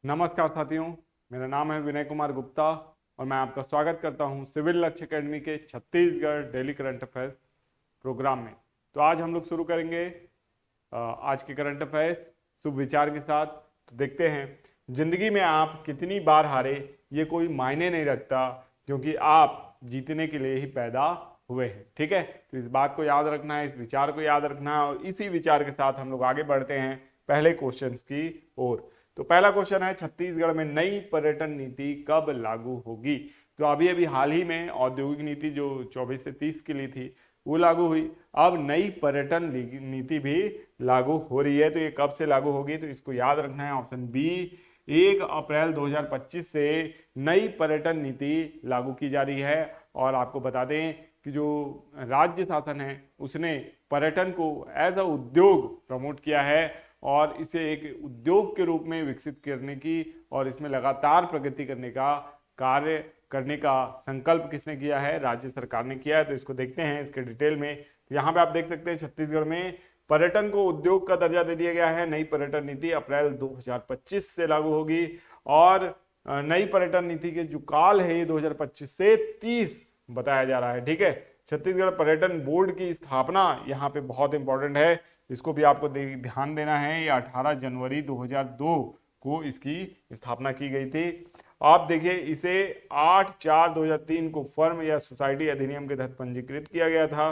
नमस्कार साथियों, मेरा नाम है विनय कुमार गुप्ता और मैं आपका स्वागत करता हूं सिविल लक्ष्य एकेडमी के Chhattisgarh daily current affairs programme में। तो आज हम लोग शुरू करेंगे आज के करंट अफेयर्स शुभ विचार के साथ। तो देखते हैं, जिंदगी में आप कितनी बार हारे ये कोई मायने नहीं रखता, क्योंकि आप जीतने के लिए ही पैदा हुए हैं। ठीक है, तो इस बात को याद रखना है, इस विचार को याद रखना है और इसी विचार के साथ हम लोग आगे बढ़ते हैं पहले क्वेश्चंस की ओर। तो पहला क्वेश्चन है, छत्तीसगढ़ में नई पर्यटन नीति कब लागू होगी? तो अभी अभी हाल ही में औद्योगिक नीति जो 24 से 30 के लिए थी वो लागू हुई। अब नई पर्यटन नीति भी लागू हो रही है। तो ये कब से लागू होगी? तो इसको याद रखना है, ऑप्शन बी 1 अप्रैल 2025 से नई पर्यटन नीति लागू की जा रही है। और आपको बता दें कि जो राज्य शासन है उसने पर्यटन को एज अ उद्योग प्रमोट किया है और इसे एक उद्योग के रूप में विकसित करने की और इसमें लगातार प्रगति करने का कार्य करने का संकल्प किसने किया है? राज्य सरकार ने किया है। तो इसको देखते हैं इसके डिटेल में। तो यहाँ पे आप देख सकते हैं छत्तीसगढ़ में पर्यटन को उद्योग का दर्जा दे दिया गया है। नई पर्यटन नीति अप्रैल 2025 से लागू होगी और नई पर्यटन नीति के जो काल है ये 2025 से 30 बताया जा रहा है। ठीक है, छत्तीसगढ़ पर्यटन बोर्ड की स्थापना यहाँ पे बहुत इंपॉर्टेंट है, इसको भी आपको ध्यान देना है। ये 18 जनवरी 2002 को इसकी स्थापना की गई थी। आप देखिए, इसे 8/4/2003 को फर्म या सोसाइटी अधिनियम के तहत पंजीकृत किया गया था।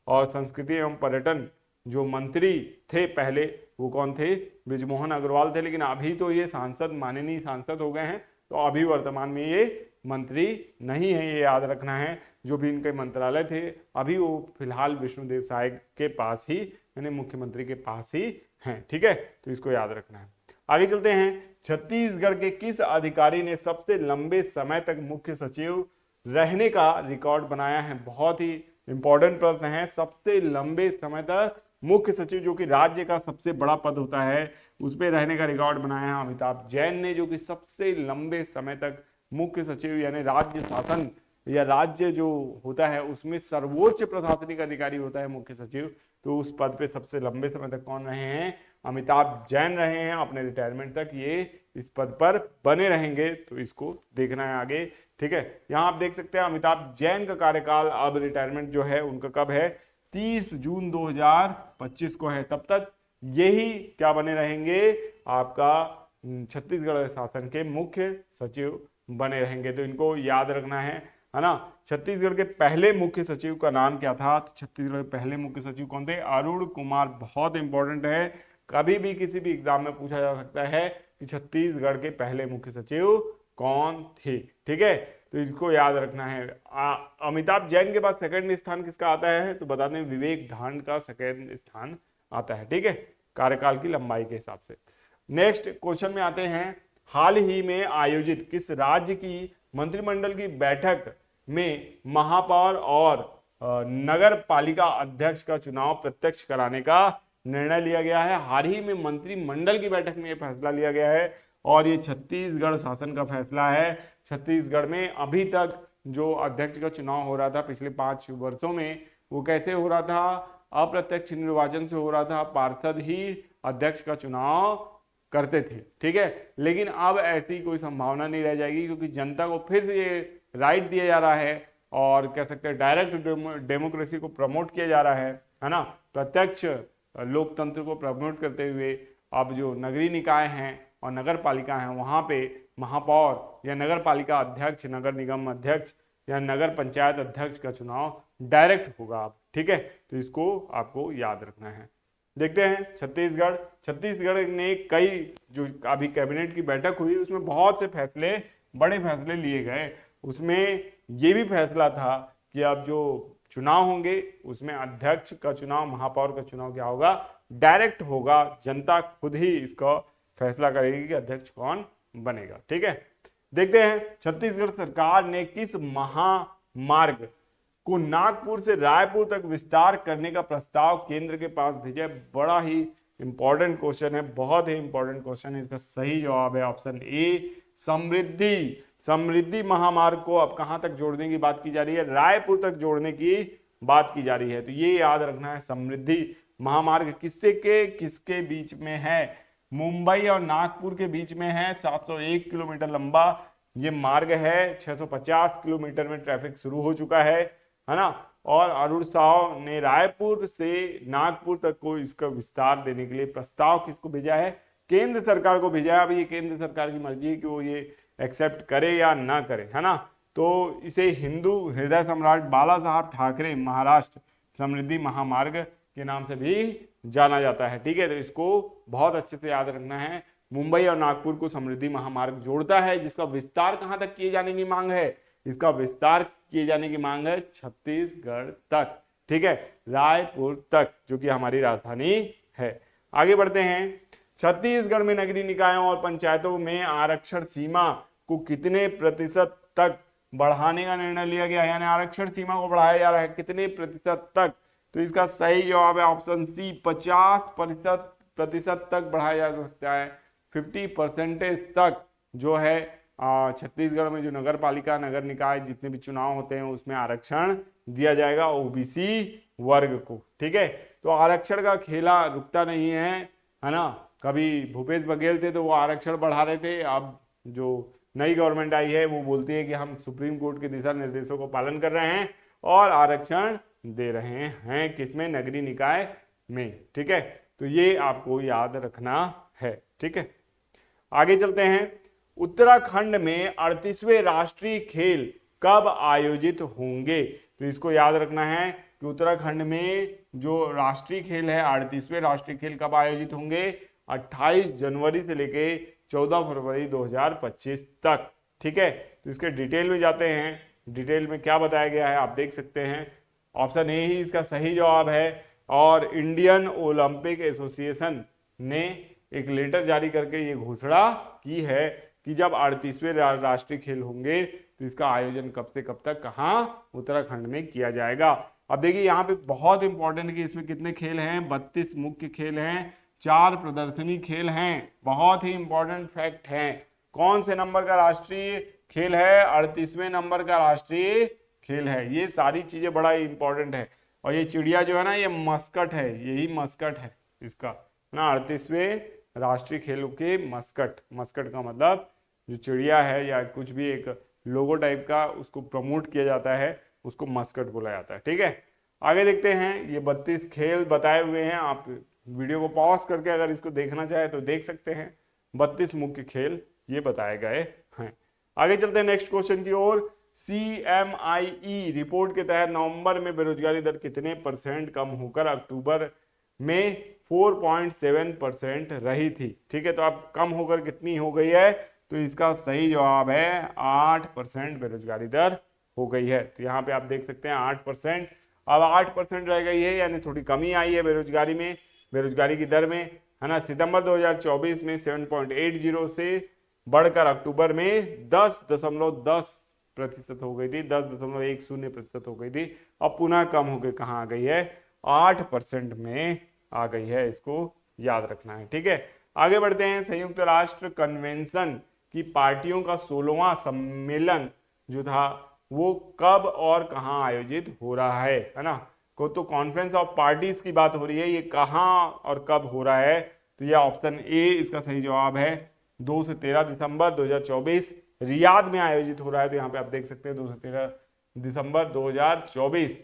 और संस्कृति एवं पर्यटन जो मंत्री थे पहले, वो कौन थे? बृजमोहन अग्रवाल थे। लेकिन अभी तो ये सांसद, माननीय सांसद हो गए हैं, तो अभी वर्तमान में ये मंत्री नहीं है, ये याद रखना है। जो भी इनके मंत्रालय थे अभी वो फिलहाल विष्णुदेव साय के पास ही, यानी मुख्यमंत्री के पास ही हैं। ठीक है, तो इसको याद रखना है। आगे चलते हैं, छत्तीसगढ़ के किस अधिकारी ने सबसे लंबे समय तक मुख्य सचिव रहने का रिकॉर्ड बनाया है? बहुत ही इंपॉर्टेंट प्रश्न है। सबसे लंबे समय तक मुख्य सचिव, जो कि राज्य का सबसे बड़ा पद होता है, उस पर रहने का रिकॉर्ड बनाया है अमिताभ जैन ने, जो कि सबसे लंबे समय तक मुख्य सचिव यानी राज्य शासन या राज्य जो होता है उसमें सर्वोच्च प्रशासनिक अधिकारी होता है मुख्य सचिव। तो उस पद पे सबसे लंबे समय तक कौन रहे हैं? अमिताभ जैन रहे हैं। अपने रिटायरमेंट तक ये इस पद पर बने रहेंगे, तो इसको देखना है आगे। ठीक है, यहां आप देख सकते हैं अमिताभ जैन का कार्यकाल, अब रिटायरमेंट जो है उनका कब है? 30 जून 2025 को है। तब तक यही क्या बने रहेंगे? आपका छत्तीसगढ़ शासन के मुख्य सचिव बने रहेंगे। तो इनको याद रखना है ना। छत्तीसगढ़ के पहले मुख्य सचिव का नाम क्या था? तो छत्तीसगढ़ के पहले मुख्य सचिव कौन थे? अरुण कुमार। बहुत इंपॉर्टेंट है, कभी भी किसी भी एग्जाम में पूछा जा सकता है कि छत्तीसगढ़ के पहले मुख्य सचिव कौन थे। ठीक है, तो इसको याद रखना है। अमिताभ जैन के बाद सेकंड स्थान किसका आता है? तो बता दें, विवेक ढांड का सेकंड स्थान आता है। ठीक है, कार्यकाल की लंबाई के हिसाब से। नेक्स्ट क्वेश्चन में आते हैं, हाल ही में आयोजित किस राज्य की मंत्रिमंडल की बैठक में महापौर और नगर पालिका अध्यक्ष का चुनाव प्रत्यक्ष कराने का निर्णय लिया गया है? हाल ही में मंत्रिमंडल की बैठक में यह फैसला लिया गया है और ये छत्तीसगढ़ शासन का फैसला है। छत्तीसगढ़ में अभी तक जो अध्यक्ष का चुनाव हो रहा था पिछले 5 वर्षों में, वो कैसे हो रहा था? अप्रत्यक्ष निर्वाचन से हो रहा था। पार्षद ही अध्यक्ष का चुनाव करते थे। ठीक है, लेकिन अब ऐसी कोई संभावना नहीं रह जाएगी, क्योंकि जनता को फिर ये राइट दिया जा रहा है और कह सकते हैं डायरेक्ट डेमोक्रेसी को प्रमोट किया जा रहा है ना। प्रत्यक्ष लोकतंत्र को प्रमोट करते हुए अब जो नगरीय निकाय हैं और नगर पालिका हैं, वहां पे महापौर या नगर पालिका अध्यक्ष, नगर निगम अध्यक्ष या नगर पंचायत अध्यक्ष का चुनाव डायरेक्ट होगा अब। ठीक है, तो इसको आपको याद रखना है। देखते हैं छत्तीसगढ़ ने कई, जो अभी कैबिनेट की बैठक हुई उसमें बहुत से फैसले, बड़े फैसले लिए गए। उसमें ये भी फैसला था कि अब जो चुनाव होंगे उसमें अध्यक्ष का चुनाव, महापौर का चुनाव क्या होगा? डायरेक्ट होगा। जनता खुद ही इसका फैसला करेगी कि अध्यक्ष कौन बनेगा। ठीक है, देखते हैं छत्तीसगढ़ सरकार ने किस महामार्ग को नागपुर से रायपुर तक विस्तार करने का प्रस्ताव केंद्र के पास भेजा? बड़ा ही इंपॉर्टेंट क्वेश्चन है, बहुत ही इंपॉर्टेंट क्वेश्चन है। इसका सही जवाब है ऑप्शन ए, समृद्धि महामार्ग को अब कहां तक जोड़ने की बात की जा रही है? रायपुर तक जोड़ने की बात की जा रही है। तो ये याद रखना है, समृद्धि महामार्ग किससे के किसके बीच में है? मुंबई और नागपुर के बीच में है, 701 किलोमीटर लंबा ये मार्ग है, 650 किलोमीटर में ट्रैफिक शुरू हो चुका है ना। और अरुण साव ने रायपुर से नागपुर तक को इसका विस्तार देने के लिए प्रस्ताव किसको भेजा है, केंद्र सरकार को भेजा है। अभी ये केंद्र सरकार की मर्जी है कि वो ये एक्सेप्ट करे या ना करे, है ना। तो इसे हिंदू हृदय सम्राट बाला साहब ठाकरे महाराष्ट्र समृद्धि महामार्ग के नाम से भी जाना जाता है, ठीक है। तो इसको बहुत अच्छे से याद रखना है। मुंबई और नागपुर को समृद्धि महामार्ग जोड़ता है, जिसका विस्तार कहां तक किए जाने की मांग है, इसका विस्तार किए जाने की मांग है छत्तीसगढ़ तक, ठीक है, रायपुर तक, जो कि हमारी राजधानी है। आगे बढ़ते हैं। छत्तीसगढ़ में नगरीय निकायों और पंचायतों में आरक्षण सीमा को कितने प्रतिशत तक बढ़ाने का निर्णय लिया गया, यानी आरक्षण सीमा को बढ़ाया जा रहा है कितने प्रतिशत तक। तो इसका सही जवाब है ऑप्शन सी, 50% तक बढ़ाया जा सकता है, 50% तक जो है छत्तीसगढ़ में जो नगर पालिका नगर निकाय जितने भी चुनाव होते हैं उसमें आरक्षण दिया जाएगा ओबीसी वर्ग को, ठीक है। तो आरक्षण का खेला रुकता नहीं है ना। कभी भूपेश बघेल थे तो वो आरक्षण बढ़ा रहे थे, अब जो नई गवर्नमेंट आई है वो बोलती है कि हम सुप्रीम कोर्ट के दिशा निर्देशों को पालन कर रहे हैं और आरक्षण दे रहे हैं, किसमें, नगरीय निकाय में, ठीक है। तो ये आपको याद रखना है, ठीक है। आगे चलते हैं। उत्तराखंड में 38वें राष्ट्रीय खेल कब आयोजित होंगे, तो इसको याद रखना है कि उत्तराखंड में जो राष्ट्रीय खेल है 38वें राष्ट्रीय खेल कब आयोजित होंगे, 28 जनवरी से लेके 14 फरवरी 2025 तक, ठीक है। तो इसके डिटेल में जाते हैं। डिटेल में क्या बताया गया है आप देख सकते हैं, ऑप्शन ए ही इसका सही जवाब है। और इंडियन ओलंपिक एसोसिएशन ने एक लेटर जारी करके ये घोषणा की है कि जब 38वें राष्ट्रीय खेल होंगे तो इसका आयोजन कब से कब तक कहां, उत्तराखंड में किया जाएगा। अब देखिए यहाँ पे बहुत इंपॉर्टेंट है कि इसमें कितने खेल हैं, 32 मुख्य खेल हैं, 4 प्रदर्शनी खेल हैं। बहुत ही इंपॉर्टेंट फैक्ट है। कौन से नंबर का राष्ट्रीय खेल है, 38वें नंबर का राष्ट्रीय खेल है। ये सारी चीजें बड़ा ही इंपॉर्टेंट है। और ये चिड़िया जो है ना, ये मस्कट है, यही मस्कट है इसका ना, 38वें राष्ट्रीय खेलों के मस्कट। मस्कट का मतलब जो चिड़िया है या कुछ भी एक लोगो टाइप का उसको प्रमोट किया जाता है, उसको मस्कट बोला जाता है, ठीक है। आगे देखते हैं। ये 32 खेल बताए हुए हैं, आप वीडियो को पॉज करके अगर इसको देखना चाहे तो देख सकते हैं। 32 मुख्य खेल ये बताए गए हैं। आगे चलते हैं नेक्स्ट क्वेश्चन की ओर। CMIE रिपोर्ट के तहत नवंबर में बेरोजगारी दर कितने % कम होकर अक्टूबर में 4.7% रही थी, ठीक है। तो अब कम होकर कितनी हो गई है, तो इसका सही जवाब है 8% बेरोजगारी दर हो गई है। तो यहाँ पे आप देख सकते हैं 8%, अब 8% रह गई है, यानी थोड़ी कमी आई है बेरोजगारी में, बेरोजगारी की दर में, है ना। सितंबर 2024 में 7.80 से बढ़कर अक्टूबर में 10.10% हो गई थी, 10.10% हो गई थी। अब पुनः कम होकर कहाँ आ गई है, 8% में आ गई है। इसको याद रखना है, ठीक है। आगे बढ़ते हैं। संयुक्त राष्ट्र कन्वेंशन की पार्टियों का 16वां सम्मेलन जो था वो कब और कहां आयोजित हो रहा है ना। को तो कॉन्फ्रेंस ऑफ पार्टीज की बात हो रही है, ये कहां और कब हो रहा है, तो ये ऑप्शन ए इसका सही जवाब है। 2 से 13 दिसंबर 2024 रियाद में आयोजित हो रहा है। तो यहाँ पे आप देख सकते हैं 2 से 13 दिसंबर 2024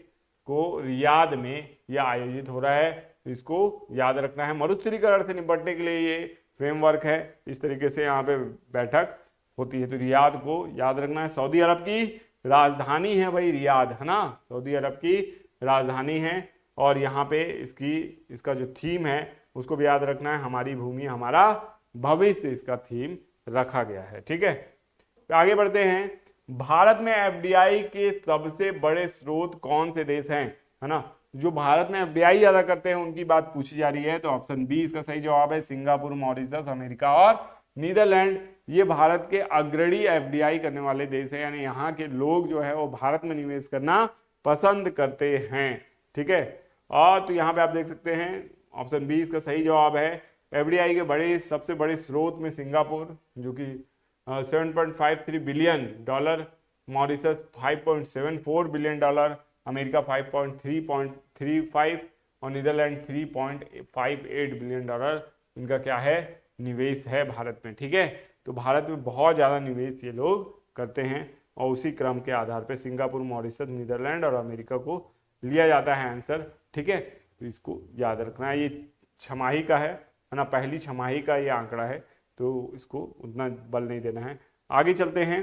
को रियाद में यह आयोजित हो रहा है। तो इसको याद रखना है। मरुस्थलीकरण से निपटने के लिए ये फ्रेमवर्क है, इस तरीके से यहाँ पे बैठक होती है। तो रियाद को याद रखना है। सऊदी अरब की राजधानी है भाई रियाद, है ना, सऊदी अरब की राजधानी है। और यहाँ पे इसका जो थीम है उसको भी याद रखना है, हमारी भूमि हमारा भविष्य इसका थीम रखा गया है, ठीक है। आगे बढ़ते हैं। भारत में एफडीआई के सबसे बड़े स्रोत कौन से देश हैं, है ना। जो भारत में एफडीआई ज्यादा करते हैं उनकी बात पूछी जा रही है। तो ऑप्शन बी इसका सही जवाब है। सिंगापुर, मॉरिशस, अमेरिका और नीदरलैंड ये भारत के अग्रणी एफडीआई करने वाले देश है, यानी यहाँ के लोग जो है वो भारत में निवेश करना पसंद करते हैं, ठीक है। और तो यहाँ पे आप देख सकते हैं ऑप्शन बी इसका सही जवाब है। एफडीआई के सबसे बड़े स्रोत में सिंगापुर जो कि 7.53 billion dollar, Mauritius 5.74 billion dollar, America 5.335 और नीदरलैंड 3.58 बिलियन डॉलर इनका क्या है, निवेश है भारत में। ठीक है, तो भारत में बहुत ज़्यादा निवेश ये लोग करते हैं और उसी क्रम के आधार पर सिंगापुर, मॉरिशस, नीदरलैंड और अमेरिका को लिया जाता है आंसर। ठीक है, तो इसको याद रखना है। ये छमाही का है ना, पहली छमाही का ये आंकड़ा है, तो इसको उतना बल नहीं देना है। आगे चलते हैं,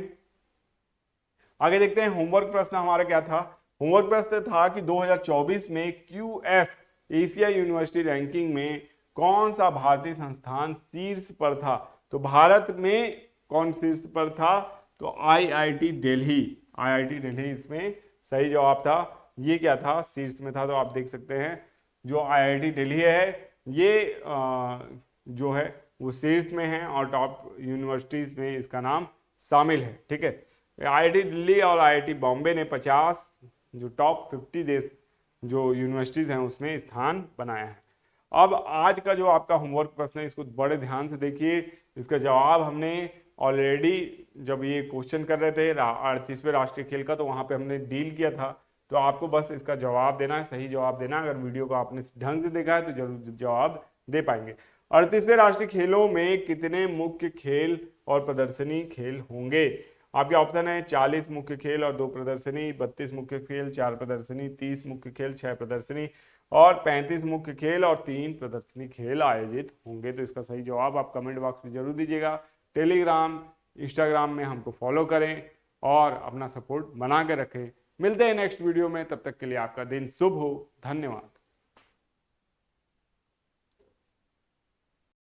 आगे देखते हैं होमवर्क प्रश्न हमारा क्या था। होमवर्क प्रश्न था कि 2024 में क्यूएस एशिया यूनिवर्सिटी रैंकिंग में कौन सा भारतीय संस्थान शीर्ष पर था। तो भारत में कौन शीर्ष पर था, तो आईआईटी दिल्ली। आईआईटी दिल्ली इसमें सही जवाब था। ये क्या था, शीर्ष में था। तो आप देख सकते हैं जो आईआईटी दिल्ली है ये जो है वो शीर्ष में है और टॉप यूनिवर्सिटीज में इसका नाम शामिल है। ठीक है, आईआईटी दिल्ली और आईआईटी बॉम्बे ने 50 जो टॉप 50 देश जो यूनिवर्सिटीज हैं उसमें स्थान बनाया है। अब आज का जो आपका होमवर्क प्रश्न है इसको बड़े ध्यान से देखिए। इसका जवाब हमने ऑलरेडी जब ये क्वेश्चन कर रहे थे 38वें राष्ट्रीय खेल का, तो वहां पे हमने डील किया था। तो आपको बस इसका जवाब देना है, सही जवाब देना। अगर वीडियो को आपने ढंग से देखा है तो जरूर जवाब दे पाएंगे। 38वें राष्ट्रीय खेलों में कितने मुख्य खेल और प्रदर्शनी खेल होंगे। आपके ऑप्शन है 40 मुख्य खेल और 2 प्रदर्शनी, 32 मुख्य खेल 4 प्रदर्शनी, 30 मुख्य खेल 6 प्रदर्शनी और 35 मुख्य खेल और 3 प्रदर्शनी खेल आयोजित होंगे। तो इसका सही जवाब आप कमेंट बॉक्स में जरूर दीजिएगा। टेलीग्राम, इंस्टाग्राम में हमको फॉलो करें और अपना सपोर्ट बना के रखें। मिलते हैं नेक्स्ट वीडियो में, तब तक के लिए आपका दिन शुभ हो। धन्यवाद।